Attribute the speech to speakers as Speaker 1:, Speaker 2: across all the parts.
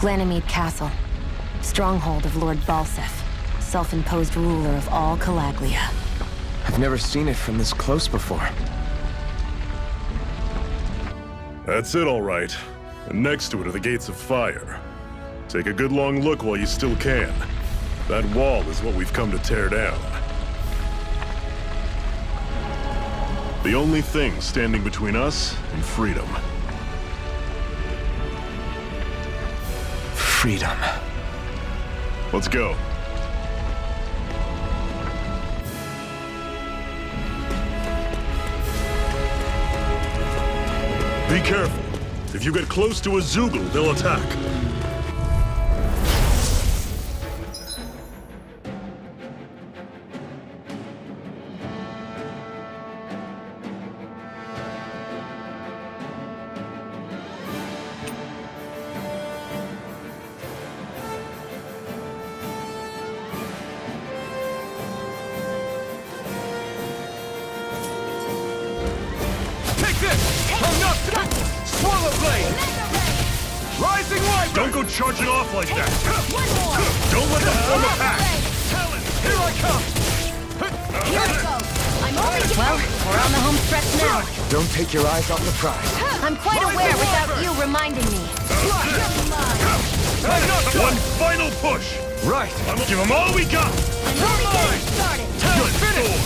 Speaker 1: Glanamede Castle. Stronghold of Lord Balseph, self-imposed ruler of all Calaglia.
Speaker 2: I've never seen it from this close before.
Speaker 3: That's it, all right. And next to it are the Gates of Fire. Take a good long look while you still can. That wall is what we've come to tear down. The only thing standing between us and freedom.
Speaker 2: Freedom.
Speaker 3: Let's go. Be careful. If you get close to a Zeugle, they'll attack. Don't go charging off like that! Don't let them form a pack! Here I come!
Speaker 1: Here it goes! I'm only... Well, we're on the home stretch now.
Speaker 2: Don't take your eyes off the prize.
Speaker 1: I'm quite aware without you reminding me.
Speaker 3: One final push!
Speaker 2: Right!
Speaker 3: I'm gonna give them all we got!
Speaker 1: I'm only getting started.
Speaker 3: Good sword!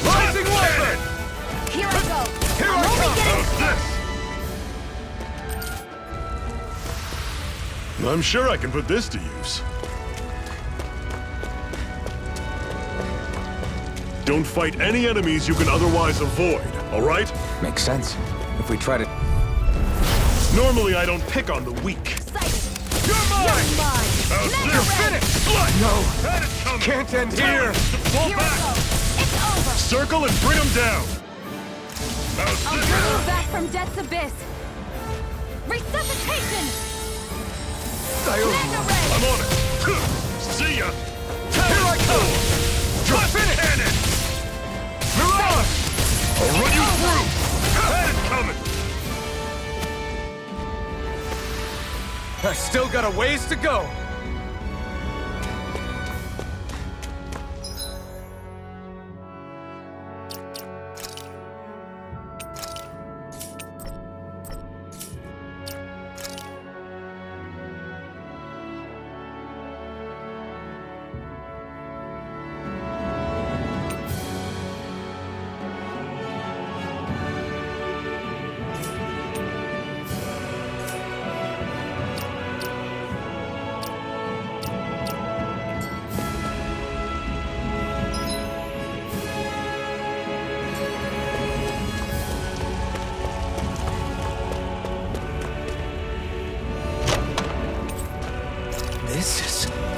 Speaker 2: Rising weapon!
Speaker 1: Here I go.
Speaker 2: Here
Speaker 1: I'm
Speaker 2: I
Speaker 1: only
Speaker 2: come.
Speaker 1: getting...
Speaker 3: How's this? I'm sure I can put this to use. Don't fight any enemies you can otherwise avoid, all right?
Speaker 2: Makes sense. If we try to...
Speaker 3: Normally I don't pick on the weak.
Speaker 1: You're mine!
Speaker 3: How's
Speaker 1: Never
Speaker 3: this?
Speaker 1: ready.
Speaker 3: Slut!
Speaker 2: No!
Speaker 3: That is coming!
Speaker 2: Can't end
Speaker 3: Tell
Speaker 2: here!
Speaker 3: us to fall
Speaker 1: Here
Speaker 3: back!
Speaker 1: I go. It's over.
Speaker 3: Circle and bring them down! How's
Speaker 1: I'll
Speaker 3: this?
Speaker 1: bring you back from death's abyss. Resuscitation! Mega ray!
Speaker 3: I'm on it! See ya!
Speaker 2: Here I come!
Speaker 3: Drop cannon!
Speaker 2: Mirage!
Speaker 3: I'll run you through! That is coming!
Speaker 2: I still got a ways to go!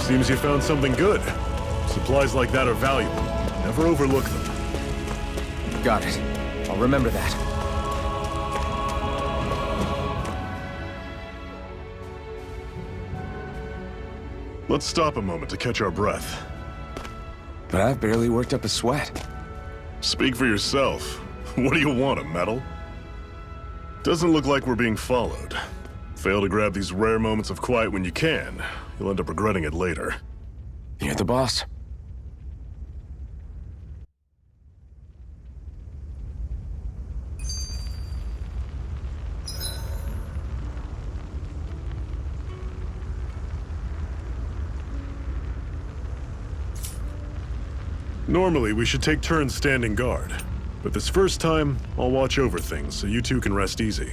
Speaker 3: Seems you found something good. Supplies like that are valuable. Never overlook them.
Speaker 2: Got it. I'll remember that.
Speaker 3: Let's stop a moment to catch our breath.
Speaker 2: But I've barely worked up a sweat.
Speaker 3: Speak for yourself. What do you want, a medal? Doesn't look like we're being followed. Fail to grab these rare moments of quiet when you can, you'll end up regretting it later.
Speaker 2: You're the boss.
Speaker 3: Normally, we should take turns standing guard. But this first time, I'll watch over things so you two can rest easy.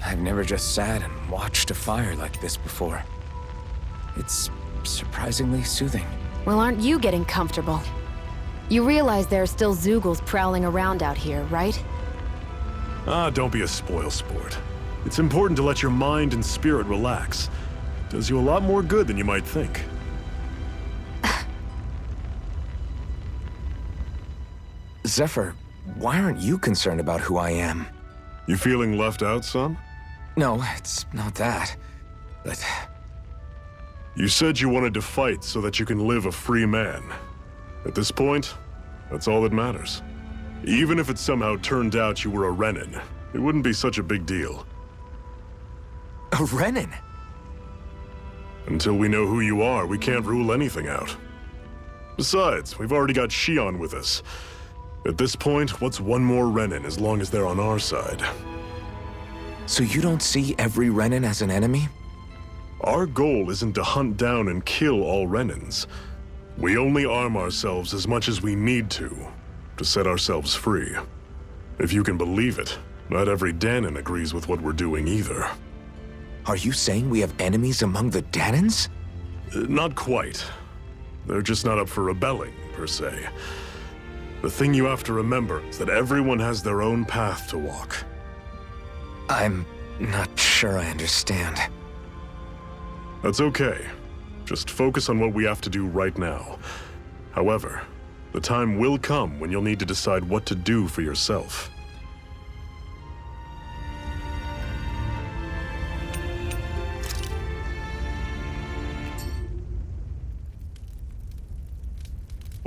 Speaker 2: I've never just sat and watched a fire like this before. It's surprisingly soothing.
Speaker 1: Well, aren't you getting comfortable? You realize there are still Zeugles prowling around out here, right?
Speaker 3: Ah, don't be a spoilsport. It's important to let your mind and spirit relax. Does you a lot more good than you might think.
Speaker 2: Zephyr, why aren't you concerned about who I am?
Speaker 3: You feeling left out, son?
Speaker 2: No, it's not that. But
Speaker 3: You said you wanted to fight so that you can live a free man. At this point, that's all that matters. Even if it somehow turned out you were a Renin, it wouldn't be such a big deal.
Speaker 2: A Renan?
Speaker 3: Until we know who you are, we can't rule anything out. Besides, we've already got Shion with us. At this point, what's one more Renan as long as they're on our side?
Speaker 2: So you don't see every Renan as an enemy?
Speaker 3: Our goal isn't to hunt down and kill all Renans. We only arm ourselves as much as we need to set ourselves free. If you can believe it, not every Danan agrees with what we're doing either.
Speaker 2: Are you saying we have enemies among the Danans?
Speaker 3: Not quite. They're just not up for rebelling, per se. The thing you have to remember is that everyone has their own path to walk.
Speaker 2: I'm not sure I understand.
Speaker 3: That's okay. Just focus on what we have to do right now. However, the time will come when you'll need to decide what to do for yourself.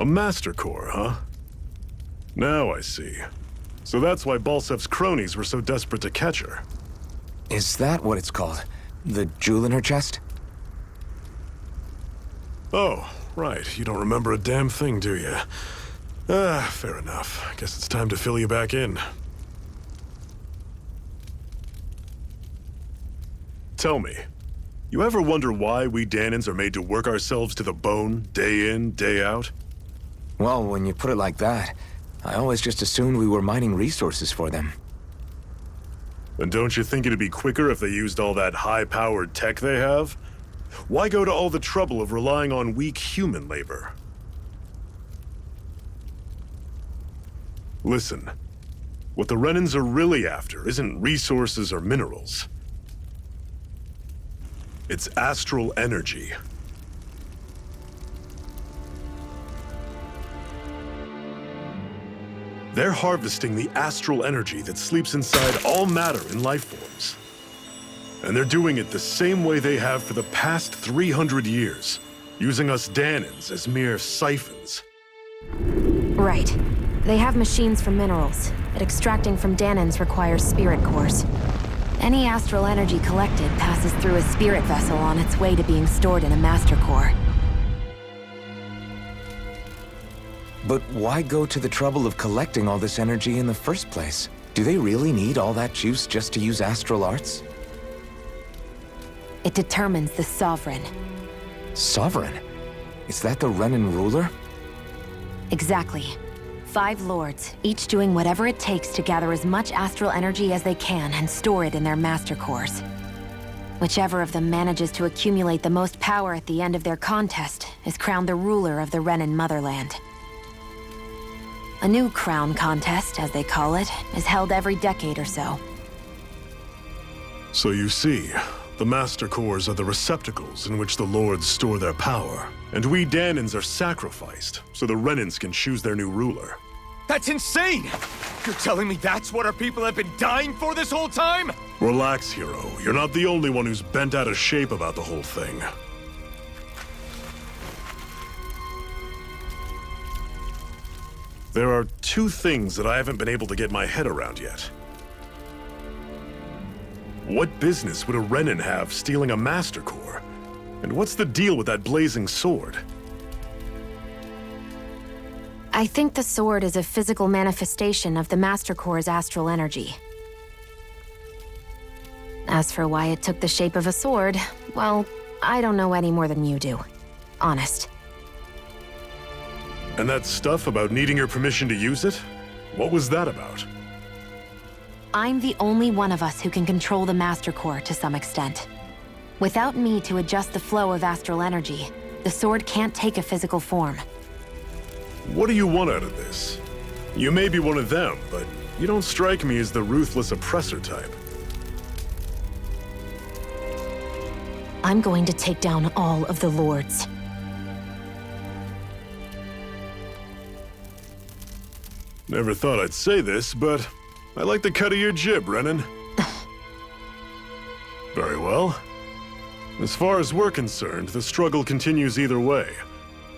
Speaker 3: A Master Core, huh? Now I see. So that's why Balsef's cronies were so desperate to catch her.
Speaker 2: Is that what it's called? The jewel in her chest?
Speaker 3: Oh, right. You don't remember a damn thing, do you? Fair enough. Guess it's time to fill you back in. Tell me, you ever wonder why we Danans are made to work ourselves to the bone, day in, day out?
Speaker 2: Well, when you put it like that, I always just assumed we were mining resources for them.
Speaker 3: And don't you think it'd be quicker if they used all that high-powered tech they have? Why go to all the trouble of relying on weak human labor? Listen, what the Renans are really after isn't resources or minerals. It's astral energy. They're harvesting the astral energy that sleeps inside all matter in life forms. And they're doing it the same way they have for the past 300 years, using us Danans as mere siphons.
Speaker 1: Right. They have machines for minerals, but extracting from Danans requires spirit cores. Any astral energy collected passes through a spirit vessel on its way to being stored in a master core.
Speaker 2: But why go to the trouble of collecting all this energy in the first place? Do they really need all that juice just to use astral arts?
Speaker 1: It determines the Sovereign.
Speaker 2: Sovereign? Is that the Renan ruler?
Speaker 1: Exactly. 5 lords, each doing whatever it takes to gather as much astral energy as they can and store it in their master cores. Whichever of them manages to accumulate the most power at the end of their contest is crowned the ruler of the Renan motherland. A new crown contest, as they call it, is held every decade or so.
Speaker 3: So you see, the Master Cores are the receptacles in which the Lords store their power. And we Danans are sacrificed, so the Renans can choose their new ruler.
Speaker 4: That's insane! You're telling me that's what our people have been dying for this whole time?
Speaker 3: Relax, hero. You're not the only one who's bent out of shape about the whole thing. There are 2 things that I haven't been able to get my head around yet. What business would a Renan have stealing a Master Core? And what's the deal with that blazing sword?
Speaker 1: I think the sword is a physical manifestation of the Master Core's astral energy. As for why it took the shape of a sword, well, I don't know any more than you do. Honest.
Speaker 3: And that stuff about needing your permission to use it? What was that about?
Speaker 1: I'm the only one of us who can control the Master Core to some extent. Without me to adjust the flow of astral energy, the sword can't take a physical form.
Speaker 3: What do you want out of this? You may be one of them, but you don't strike me as the ruthless oppressor type.
Speaker 1: I'm going to take down all of the lords.
Speaker 3: Never thought I'd say this, but I like the cut of your jib, Renan. Very well. As far as we're concerned, the struggle continues either way.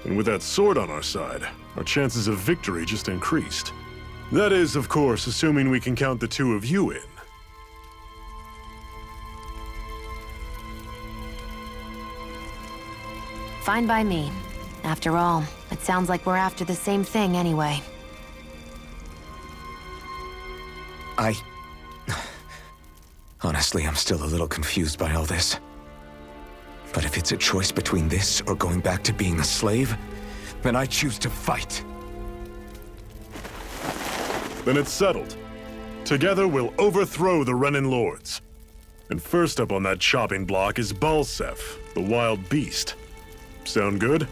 Speaker 3: And with that sword on our side, our chances of victory just increased. That is, of course, assuming we can count the 2 of you in.
Speaker 1: Fine by me. After all, it sounds like we're after the same thing anyway.
Speaker 2: Honestly, I'm still a little confused by all this. But if it's a choice between this or going back to being a slave, then I choose to fight.
Speaker 3: Then it's settled. Together we'll overthrow the Renan Lords. And first up on that chopping block is Balseph, the wild beast. Sound good?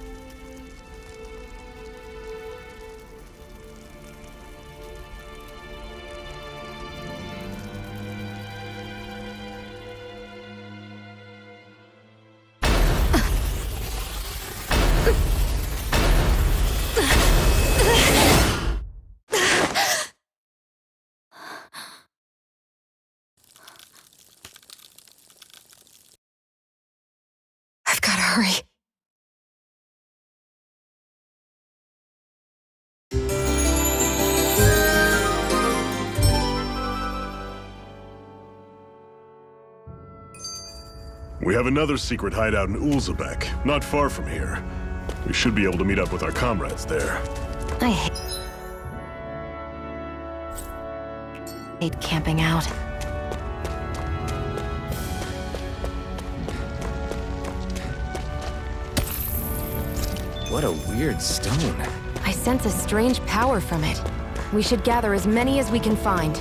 Speaker 1: I've gotta hurry.
Speaker 3: We have another secret hideout in Ulzebek, not far from here. We should be able to meet up with our comrades there.
Speaker 1: I hate camping out.
Speaker 2: What a weird stone.
Speaker 1: I sense a strange power from it. We should gather as many as we can find.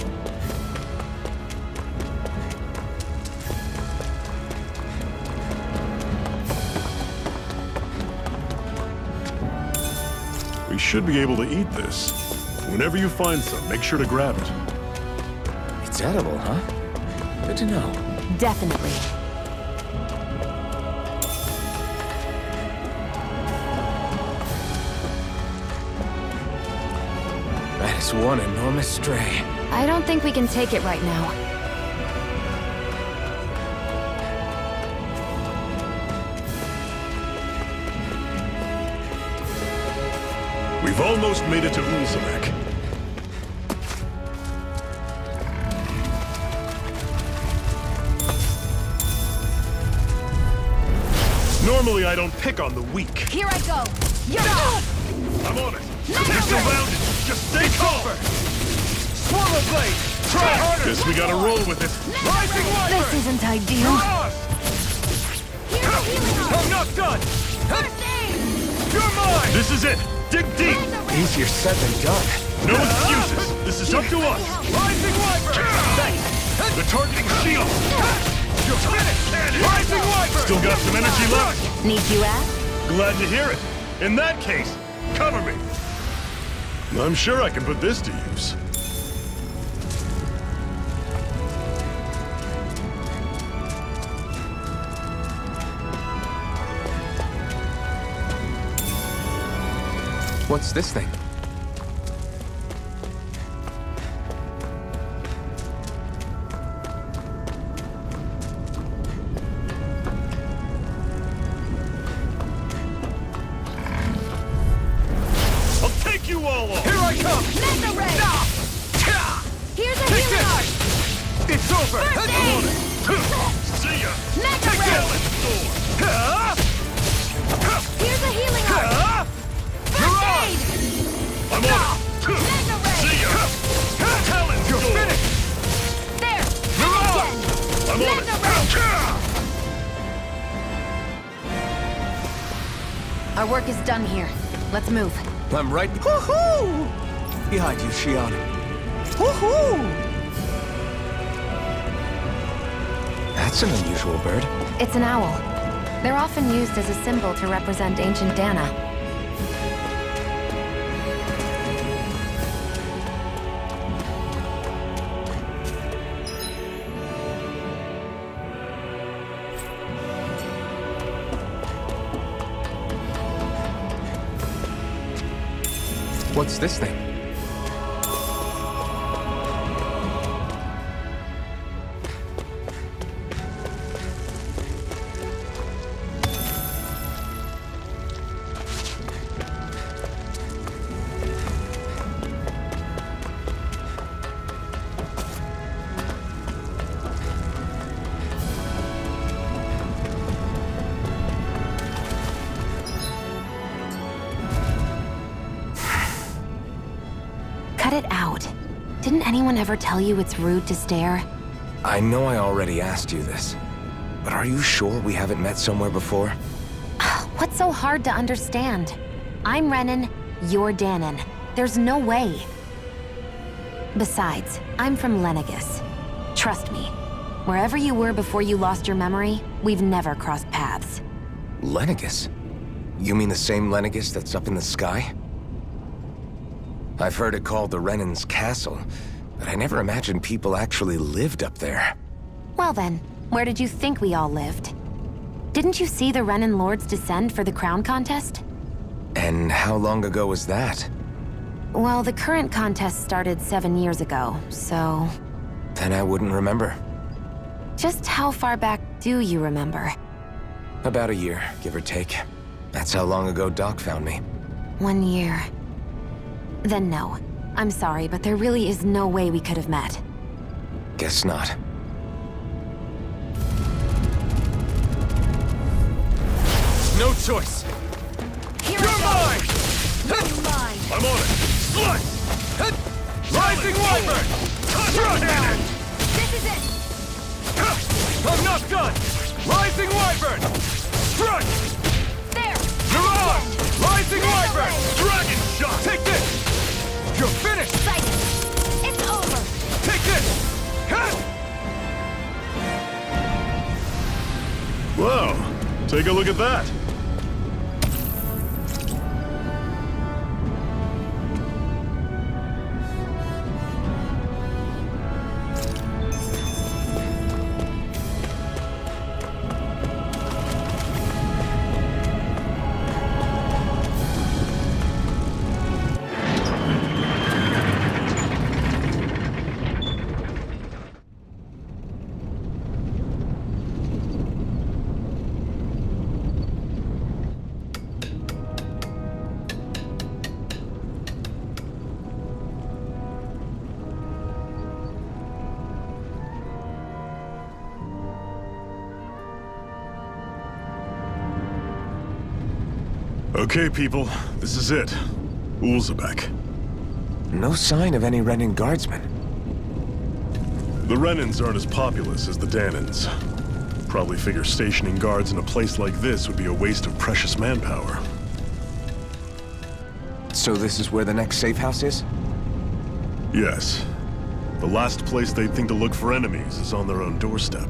Speaker 3: We should be able to eat this. Whenever you find some, make sure to grab it.
Speaker 2: It's edible, huh? Good to know.
Speaker 1: Definitely.
Speaker 2: That is one enormous stray.
Speaker 1: I don't think we can take it right now.
Speaker 3: We've almost made it to Ulzebek. Normally I don't pick on the weak.
Speaker 1: Here I go!
Speaker 3: I'm on it. You're surrounded. Just stay calm.
Speaker 4: Swallow blade! Try harder!
Speaker 3: Guess we gotta roll with it.
Speaker 4: Rising Wyvern!
Speaker 1: This isn't ideal.
Speaker 4: I'm not done! You're mine!
Speaker 3: This is it. Dig deep.
Speaker 2: Easier said than done.
Speaker 3: No excuses. This is up to us.
Speaker 4: Rising Wyvern! Thanks!
Speaker 3: They're targeting shields.
Speaker 4: You're finished! Rising Wyvern!
Speaker 3: Still got some energy left.
Speaker 1: Need you ask?
Speaker 3: Glad to hear it. In that case, cover me. I'm sure I can put this to use.
Speaker 2: What's this thing?
Speaker 3: I'll take you all on.
Speaker 4: Here I come!
Speaker 1: Mega Ray! Here's a
Speaker 4: Take
Speaker 1: healing
Speaker 4: this!
Speaker 1: art!
Speaker 4: It's over!
Speaker 1: First aid!
Speaker 3: See ya.
Speaker 1: Mega Ray!
Speaker 3: Talent sword.
Speaker 1: Here's a healing art! First aid!
Speaker 3: I'm on it.
Speaker 1: Mega Ray!
Speaker 3: See ya. Talent
Speaker 4: You're
Speaker 3: sword.
Speaker 4: finished!
Speaker 1: There!
Speaker 3: You're
Speaker 1: And
Speaker 3: on.
Speaker 1: again!
Speaker 3: I'm on it.
Speaker 1: Mega Ray! Our work is done here. Let's move.
Speaker 2: I'm right behind you, Shion. That's an unusual bird.
Speaker 1: It's an owl. They're often used as a symbol to represent ancient Dana.
Speaker 2: What's this thing?
Speaker 1: cut it out. Didn't anyone ever tell you it's rude to stare?
Speaker 2: I know I already asked you this, but are you sure we haven't met somewhere before?
Speaker 1: What's so hard to understand? I'm Renan, you're Danon. There's no way. Besides, I'm from Lenegis. Trust me, wherever you were before you lost your memory, we've never crossed paths.
Speaker 2: Lenegis? You mean the same Lenegis that's up in the sky? I've heard it called the Renan's Castle, but I never imagined people actually lived up there.
Speaker 1: Well then, where did you think we all lived? Didn't you see the Renan Lords descend for the crown contest?
Speaker 2: And how long ago was that?
Speaker 1: Well, the current contest started 7 years ago, so...
Speaker 2: Then I wouldn't remember.
Speaker 1: Just how far back do you remember?
Speaker 2: About a year, give or take. That's how long ago Doc found me.
Speaker 1: 1 year. Then no. I'm sorry, but there really is no way we could have met.
Speaker 2: Guess not.
Speaker 4: No choice.
Speaker 1: Here
Speaker 4: You're
Speaker 1: I
Speaker 4: mine!
Speaker 1: go! Mine.
Speaker 3: I'm on it!
Speaker 4: Slice! Rising Wyvern! Strut!
Speaker 1: This is it!
Speaker 4: I'm not done! Rising Wyvern! Strut!
Speaker 1: There!
Speaker 4: Mirage! Rising
Speaker 1: There's the
Speaker 4: Wyvern!
Speaker 1: way.
Speaker 4: Dragon Shot! Take this! You're finished!
Speaker 1: Fight! It's over!
Speaker 4: Take this!
Speaker 3: Wow, take a look at that! Okay, people, this is it. Ulzebek.
Speaker 2: No sign of any Renan guardsmen.
Speaker 3: The Renans aren't as populous as the Danons. Probably figure stationing guards in a place like this would be a waste of precious manpower.
Speaker 2: So this is where the next safe house is?
Speaker 3: Yes. The last place they'd think to look for enemies is on their own doorstep.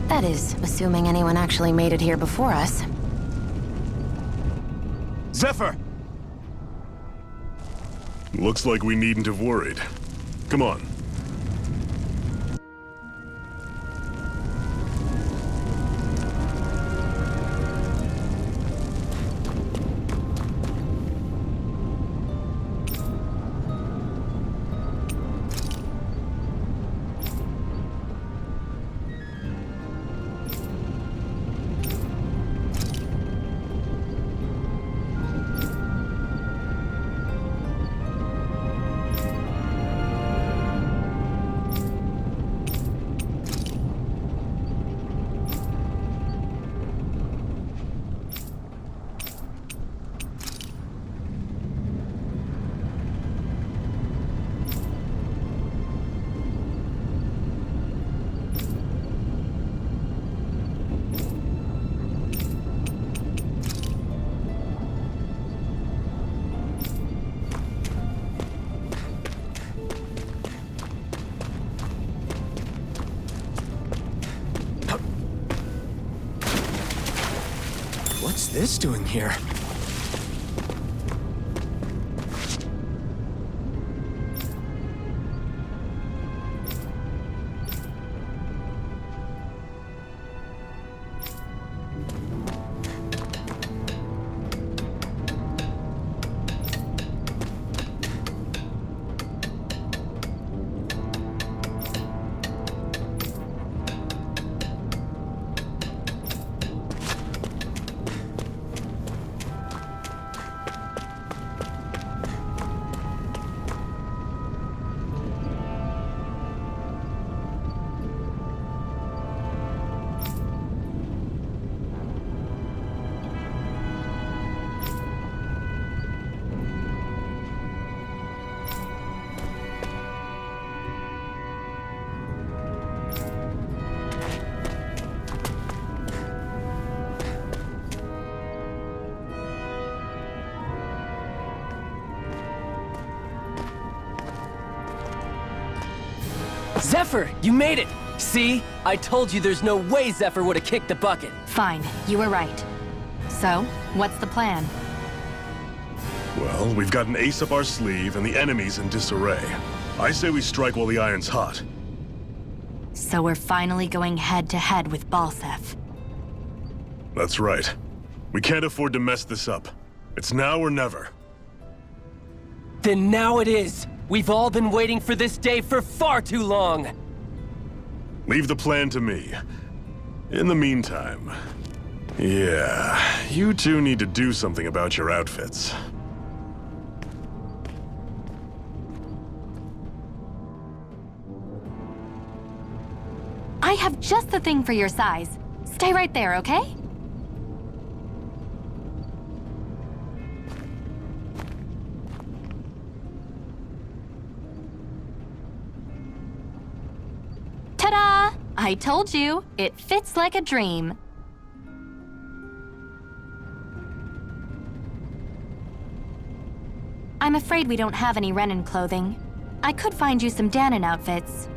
Speaker 1: That is, assuming anyone actually made it here before us.
Speaker 4: Zephyr!
Speaker 3: Looks like we needn't have worried. Come on.
Speaker 2: What's this doing here?
Speaker 5: Zephyr, you made it! See? I told you there's no way Zephyr would have kicked the bucket.
Speaker 1: Fine, you were right. So, what's the plan?
Speaker 3: Well, we've got an ace up our sleeve and the enemy's in disarray. I say we strike while the iron's hot.
Speaker 1: So we're finally going head-to-head with Balseph.
Speaker 3: That's right. We can't afford to mess this up. It's now or never.
Speaker 5: Then now it is! We've all been waiting for this day for far too long!
Speaker 3: Leave the plan to me. In the meantime... Yeah, you two need to do something about your outfits.
Speaker 1: I have just the thing for your size. Stay right there, okay? Ta-da! I told you, it fits like a dream. I'm afraid we don't have any Renan clothing. I could find you some Danon outfits.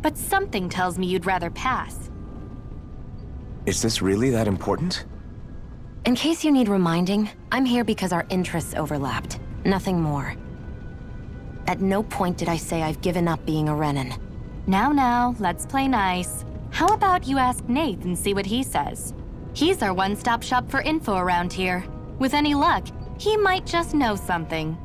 Speaker 1: But something tells me you'd rather pass.
Speaker 2: Is this really that important?
Speaker 1: In case you need reminding, I'm here because our interests overlapped. Nothing more. At no point did I say I've given up being a Renan. Now, let's play nice. How about you ask Nath and see what he says? He's our one-stop shop for info around here. With any luck, he might just know something.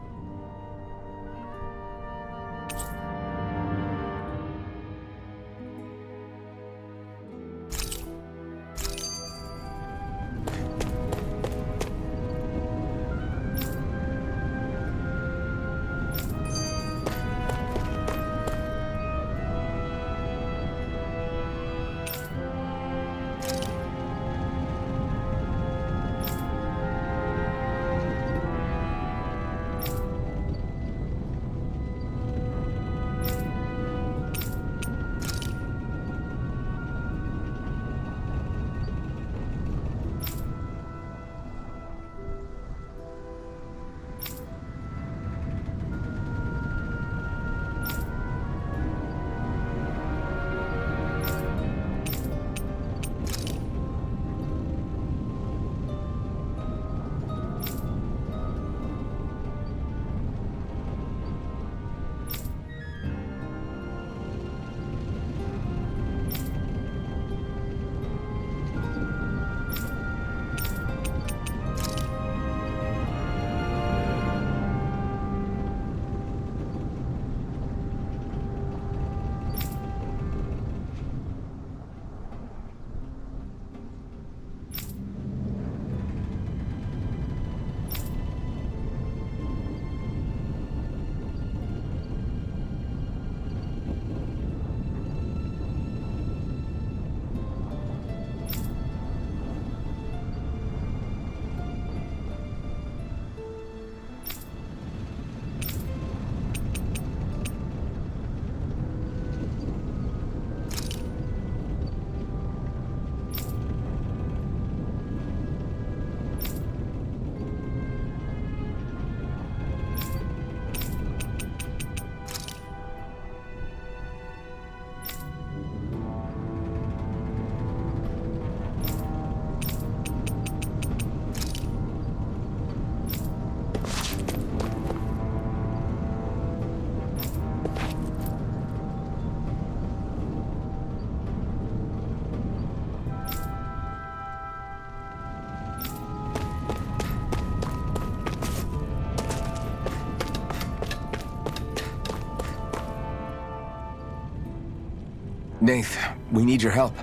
Speaker 2: Nath, we need your help.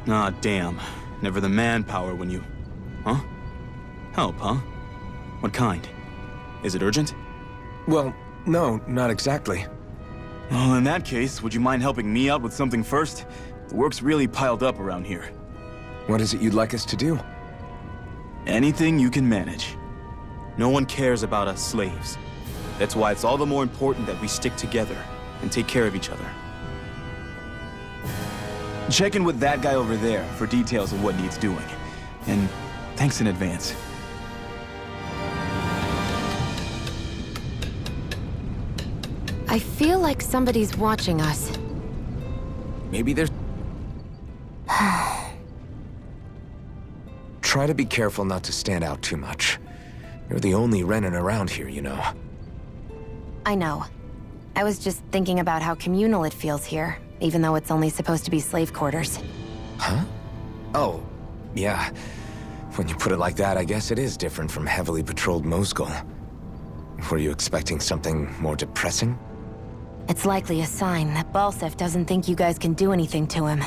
Speaker 6: Ah, damn. Never the manpower when you... Huh? Help, huh? What kind? Is it urgent?
Speaker 2: Well, no, not exactly.
Speaker 6: Well, in that case, would you mind helping me out with something first? The work's really piled up around here.
Speaker 2: What is it you'd like us to do?
Speaker 6: Anything you can manage. No one cares about us slaves. That's why it's all the more important that we stick together and take care of each other. Check in with that guy over there for details of what needs doing. And thanks in advance.
Speaker 1: I feel like somebody's watching us.
Speaker 2: Maybe there's... Try to be careful not to stand out too much. You're the only Renan around here, you know.
Speaker 1: I know. I was just thinking about how communal it feels here, even though it's only supposed to be slave quarters.
Speaker 2: Huh? Oh, yeah. When you put it like that, I guess it is different from heavily patrolled Mosgul. Were you expecting something more depressing?
Speaker 1: It's likely a sign that Balsef doesn't think you guys can do anything to him.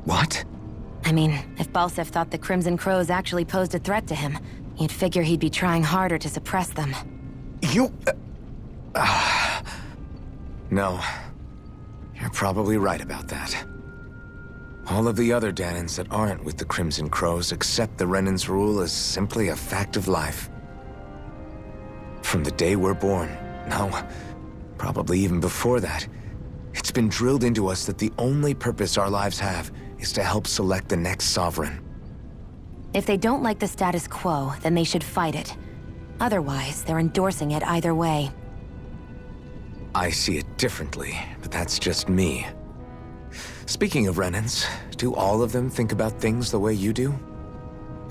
Speaker 2: What?
Speaker 1: I mean, if Balsef thought the Crimson Crows actually posed a threat to him, you'd figure he'd be trying harder to suppress them.
Speaker 2: You... No. You're probably right about that. All of the other Danans that aren't with the Crimson Crows accept the Renan's rule as simply a fact of life. From the day we're born, no, probably even before that, it's been drilled into us that the only purpose our lives have is to help select the next sovereign.
Speaker 1: If they don't like the status quo, then they should fight it. Otherwise, they're endorsing it either way.
Speaker 2: I see it differently, but that's just me. Speaking of Renans, do all of them think about things the way you do?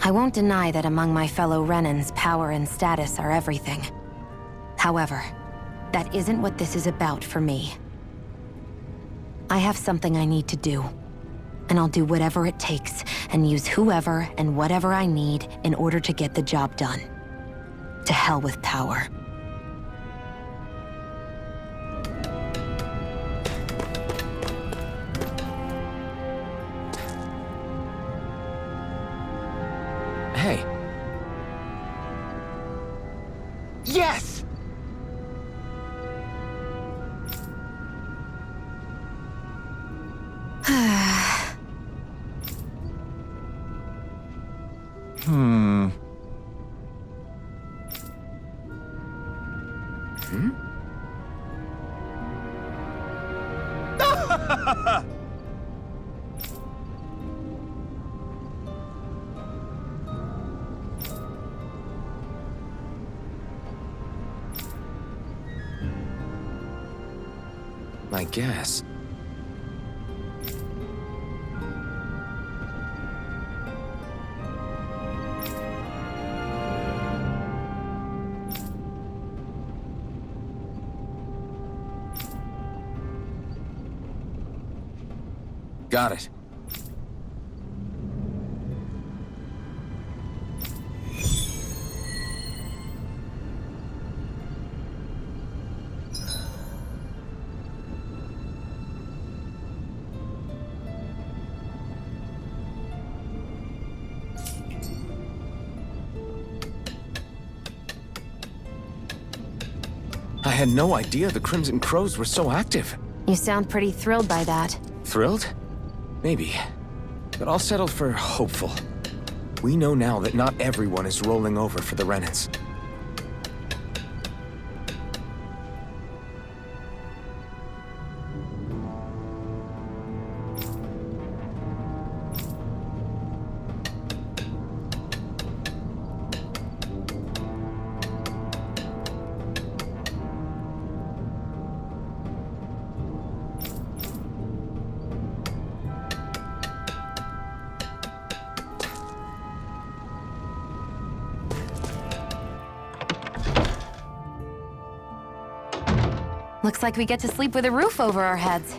Speaker 1: I won't deny that among my fellow Renans, power and status are everything. However, that isn't what this is about for me. I have something I need to do, and I'll do whatever it takes and use whoever and whatever I need in order to get the job done. To hell with power.
Speaker 2: Hey.
Speaker 5: Yes!
Speaker 2: I guess. Got it. I had no idea the Crimson Crows were so active.
Speaker 1: You sound pretty thrilled by that.
Speaker 2: Thrilled? Maybe. But I'll settle for hopeful. We know now that not everyone is rolling over for the Renans.
Speaker 1: Looks like we get to sleep with a roof over our heads.